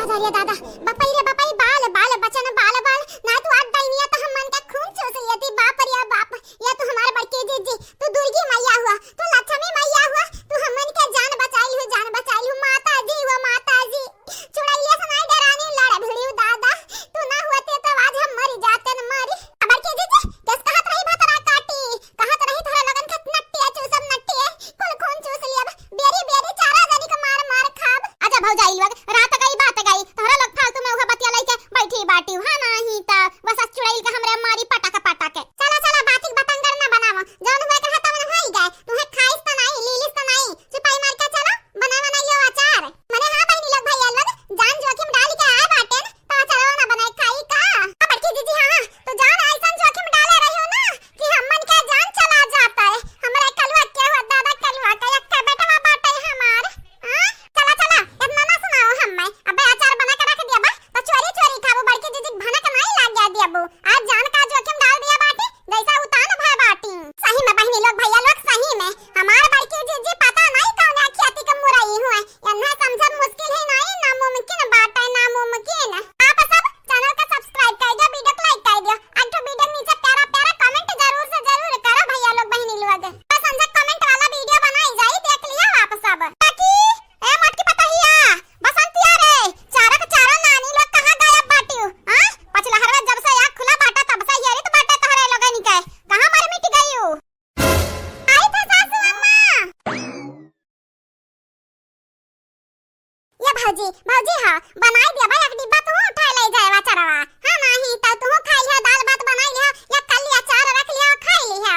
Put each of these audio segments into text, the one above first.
दादा रे दादा बापाई बाल बाल बचन बाल बाल ना तू आट डाइनिया तो हम मन का खून चूस लियती बाप रे बाप या तू हमार बड़के जीजी तू दुर्गी मैया हुआ तू लक्ष्मी मैया हुआ तू हमन के जान बचाई हु माता जी हुआ माता जी चुड़ैलिया सनाई डरानी लड़ भिड़ियो दादा तू ना हुआते तो आज हम मर जाते न मरी बड़के जीजी किस कहत रही भतरा काटी कहत रही थोड़ा लगन खत नट्टी चूसम नट्टी कुल खून चूस लिया बेरी बेरी चारा जानी का मार मार खाब आजा भौजाई लोग रात गई बात गई तोहरा लोग फालतू में उहा बतिया लइके बैठी बाटी हां नहीं त बस चुड़ैल के हमरे मारी पटाका पटाके चला चला बातिक बतंगर ना बनावा जौन हुए के हाथ में हाई गए तुहे खाइस त नहीं लीलिस त नहीं सिपाही मार के चलो बनावा नहीं लो अचार मने हां बहनी लोग भैया लोग जान जोखिम डाल के आए बाटे तो अचारवा ना बनाए खाई का बड़की जीजी हां तो जान ऐसन जोखिम डाले रही हो ना कि हमन का जान चला जाता है हमरे कलवा के हो दादा कलवा का एक बेटा बाटे हमार हां चला चला इतना ना सुनाओ हम्मे अबे अचार बना के रख दिया बा तो चोरी चोरी खाबो बड़की जीजी भनक नहीं लाग गया दिया बू आज जान का जोखिम डाल दिया बाटी जैसा उतान भय बाटी सही में बहनी लोग भैया लोग सही में हमार बड़की जीजी पता नहीं कौन आखियाती के मुरई हुए यन्ना समझब मुश्किल है नहीं नामुमकिन बात है नामुमकिन आप सब चैनल का सब्सक्राइब कर दियो वीडियो को लाइक कर दियो और तो वीडियो नीचे प्यारा प्यारा कमेंट जरूर से जरूर करो भैया लोग बहनी लोग बस समझ कमेंट वाला वीडियो बनाई जाई देख लिया आप सब ताकि ए मटकी पतहिया बसंतिया रे चारा का चारा नानी लोग कहां गायब बाटी हां पछला हरवा जब से आँख खुला बाटा तब से येरी तो बाटा तोहरे लोगन के कहां मारे मिट गई हो आई था सासू अम्मा ये भौजी हां बनाई दिया भाई एक डिब्बा तू उठा ले जाएवा चरवा हां नहीं त तू खाई लिया दाल भात बनाई लिया या कल लिया चार रख लिया खाई लिया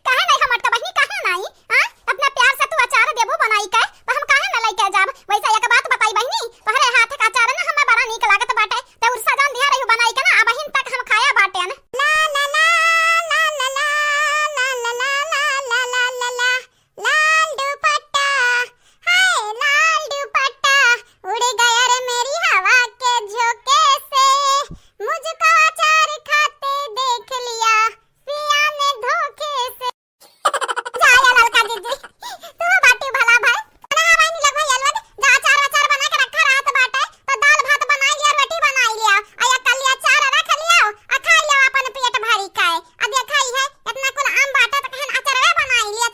कहे नहीं हमर त बहिनी कहे नहीं हां अपना प्यार से तू अचार देबो बनाई के तो हम कहे न लेके जाब वैसा एक बात बताई बहिनी तोहरे हाथ का अचार ना हमें बड़ा नीक लागत बाटे ते उर सजन दिया रही बनाई के ना अब हिन तक हम खाया बाटे न ला ला ला ला ला ला ला ला ला ला ला ला लाल दुपट्टा हाय लाल दुपट्टा उड़ गया रे मेरी हवा के झोंके से मुझको अचार खाते देख लिया पिया ने धोखे से जाया ललका दीदी तू बाटी भला भाई ना भाई लोग भैया लोग जा अचार बना के रखा रात बाटे तो दाल भात बनाई लिया रोटी बनाई लिया आया कल लिया अचार रख लिया आ खा लिया अपन पेट भरी खाए अब ये खाई है इतना कुल आम बाटे तो कहन अचार बनाई लिया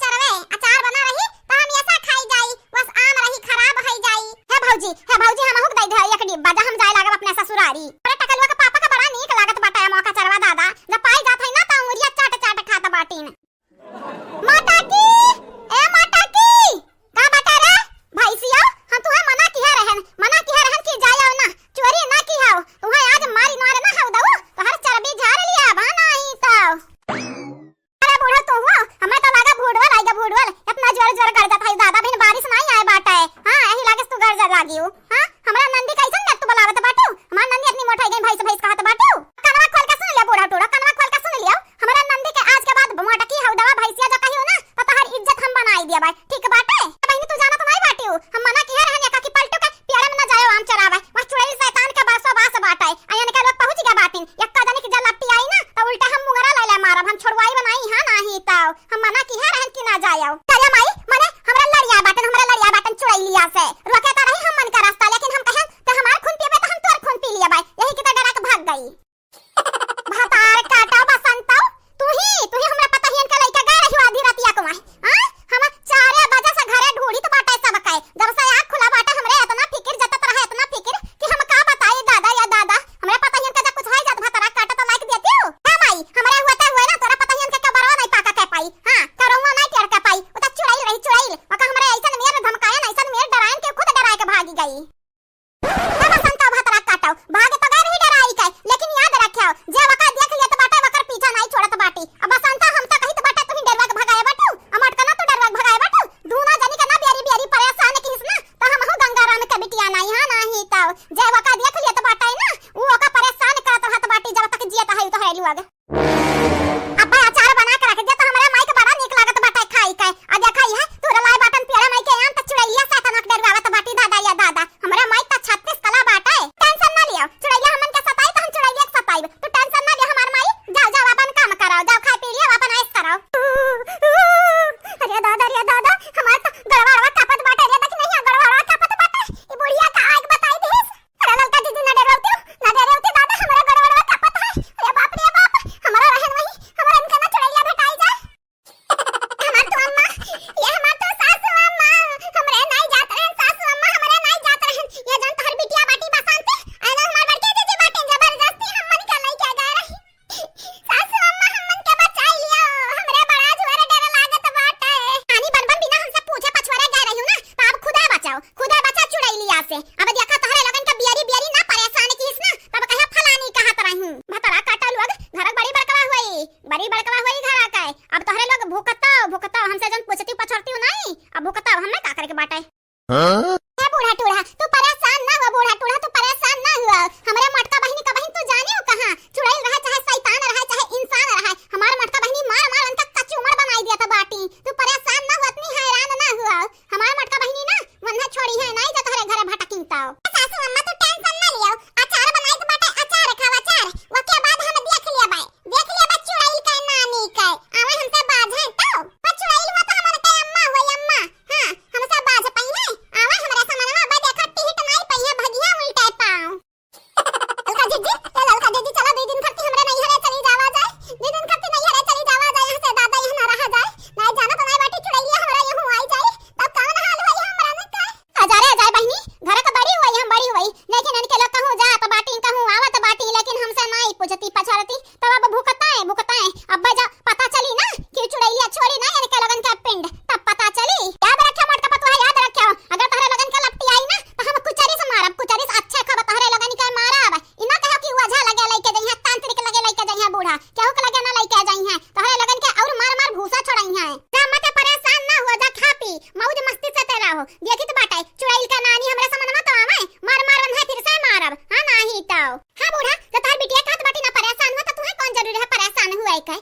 अचार बना रही तो हम ऐसा खाई जाई बस आम रही खराब है जाई है भौजी हम हुक दई दे एक डिब्बा जा हम जाए लागब अपने ससुरारी अरे टकलवा के पापा का बड़ा नीक लागत बाटे मौका चरवा दादा जब पाई जात है ना त अंगुरिया चाट चाट खाता बाटीन माता की ए माता की का बता रे भैसिया हम तुहे मना किया रहन कि जायो ना चोरी ना की हाओ तुहे आज मारी नोरे ना हाउ दऊ तो हर चरबी झाड़ लिया बा नहीं तो अरे बूढ़ा तू हो हमें तो लागा भूडवल इतना जोर जोर कर जात है दादा बिन बारिश नहीं आए बाटे हां एही लागे तू घर जा लागियो हां हमरा नंदी कैसन ने तू बुलावत बाटू हमार नंदी इतनी मोटाई गई भैंस कहत बाटू कनवा खोल के सुन ले बूढ़ा टोड़ा कनवा खोल के सुन लियो हमरा नंदी के आज के बाद मोटकी हाउ दवा भैंसिया जो कहियो ना तो तोहर इज्जत हम बनाई दिया भाई ठीक बाटे बहनी तू जाना तो नहीं बाटियो हम मना किया रहन या की पलटू के पेड़ में ना जायो आम चरावे वह चुड़ैल शैतान के बासो बास बाटे आयन के लोग पहुंच गया बाटिन यक्का जाने की जल लपटी आई ना तो उल्टा हम मुगरा ले मारब हम छोड़वाई बनाई हां नहीं तो हम मना किया रहन कि ना जायो चले माई मने हमरा लड़िया बाटन चुड़ैलिया से रोके त रही हम मन का रास्ता लेकिन हम कहन त हमार खून पीबे त हम तोर खून पी लिया भाई यही की त डरा के भाग गई भातार काटा बसंत तू ही हमरा पता हियन के लइका गए रही आधी रातिया को हां हम 4 बजे से घरे ढूंढी तो बाटे सब कहे जब से आँख खुला बाटे हमरे इतना फिक्र जतत रहे इतना फिक्र कि हम का बताई दादा या दादा हमरे पता हियन के जब कुछ होई जात भातारा काटा तो लाइक देती हूं हां माई हमरे हुए ना तोरा पता हियन के कबरवा नहीं पाका के पाई हां करौवा नहीं टेर के पाई ओ त चुड़ैल ओका हमरे ऐसन मेर धमकाया ना ऐसन मेर डरायन के खुद डराय के भागी गई बसंत भातारा काटाओ भागे तो गए रही डराई के लेकिन याद रखियो जे वका देख लिया तो बाटे वकर पीछा नहीं छोड़त बाटी अब बसंत हम त कही तो बाटे तू डरवा के भगाए बाटू अमट कना तू डरवा के भगाए बाटू दूना जानी के ना बेरी परेशान किस ना तो हम हो गंगाराम के बिटिया नहीं हां नहीं तो जे वका देख लिया तो बाटे ना वो वका परेशान करत रहत बाटी जब तक जियत है तो हेलू आगे अब अचार बना के रख दे तो हमरा माई के बड़ा नीक लागत बाटे खाई के आ देखई है तू रलाई बाटन पेड़ा माई के आम त चुड़ैलिया सैतानक डरवावत बाटी दादा या दादा हमरा माई त 36 कला बाटे टेंशन ना लियो चुड़ैलिया हमन के सताई तो हम चुड़ैलिया के सताई तू टेंशन लिया से। अब देखा तोहरे लगन का बियारी बियारी ना परेशान कीस ना, तब कहा फलानी कहत रही भतरा काटा लोग घर बड़ी बड़कवा हुई घर का। अब तोहरे लोग भूकता हमसे जन पूछती पछड़ती नहीं, अब भूकता हमने का करे के बाटे। ए बूढ़ा टूढ़ा तू परेशान ना हो, बूढ़ा टूढ़ा तू परेशान ना हुआ। हमरे मटका बहिनी का बहिन तू जाने हो कहां चुड़ैल रहा चाहे शैतान रहा चाहे इंसान रहा, हमार मटका बहिनी मार मार उनका कचूमड़ बनाई दिया था बाटी। तू परेशान ना हो, इतनी हैरान ना हुआ। हमार मटका बहिनी ना वन्हा छोड़ी है नहीं जो तोहरे घरे भटकिंताओ। सासू अम्मा तू टेंशन ना लियो, अचार बनाई के बाटे अचार खावा अचार, ओके बाद हम देख लिया बाय चुड़ैल का नानी का आवे हमसे बाज है तो पर चुड़ैल हुआ तो हमन के अम्मा होई अम्मा। हां हमसे बाज पई है आवे हमरे सामने बा देखा टिहट नहीं पई है भगिया उल्टा पाऊ। ललका जीजी चला 2 दिन खत्ती हमरे नहीं हरे चली जावा जाए, 2 दिन खत्ती नहीं हरे चली जावा जाए, यहां से दादा यहां ना रहा जाए नहीं जाना तो नहीं बाटी चुड़ैलिया हमरा यहां आई जाए तब कौन हाल होई हमरा ने का। हजारे जाए बहिनी घर का बड़ी हुई हम बड़ी हुई लेकिन इनके लोग कहूं जा तो बाटी कहूं आवा तो बाटी, लेकिन हमसे नहीं पूछती पछड़ती तब अब भूकता है अब जा पता चली ना कि चुड़ैलिया छोड़ी ना इनके लगन का पिंड तब पता चली। याद रखियो मोटका पतवा याद रखियो, अगर तोहरे लगन का लपटी आई ना तो हम कुचरी से मारब, कुचरी से अच्छे खब तोहरे लगन के मारब। इना कहो कि वजह लगे लइके जइहा तांत्रिक लगे लइके जइहा बूढ़ा केहू के लगे ना लइके जइहा तोहरे लगन के और मार मार भूसा छोड़इहा। जा मत परेशान ना हो, जा खा पी मौज मस्ती से तेरा हो। देखी तो बाटे चुड़ैल का नानी हमरे समनमा तो आवे मार मार वन्हा फिर से मारब। हां नाही तो हां बूढ़ा तो तार बिटिया कहत बाटी ना परेशान हो तो तुम्हें कौन जरूरी है परेशान हुआ है।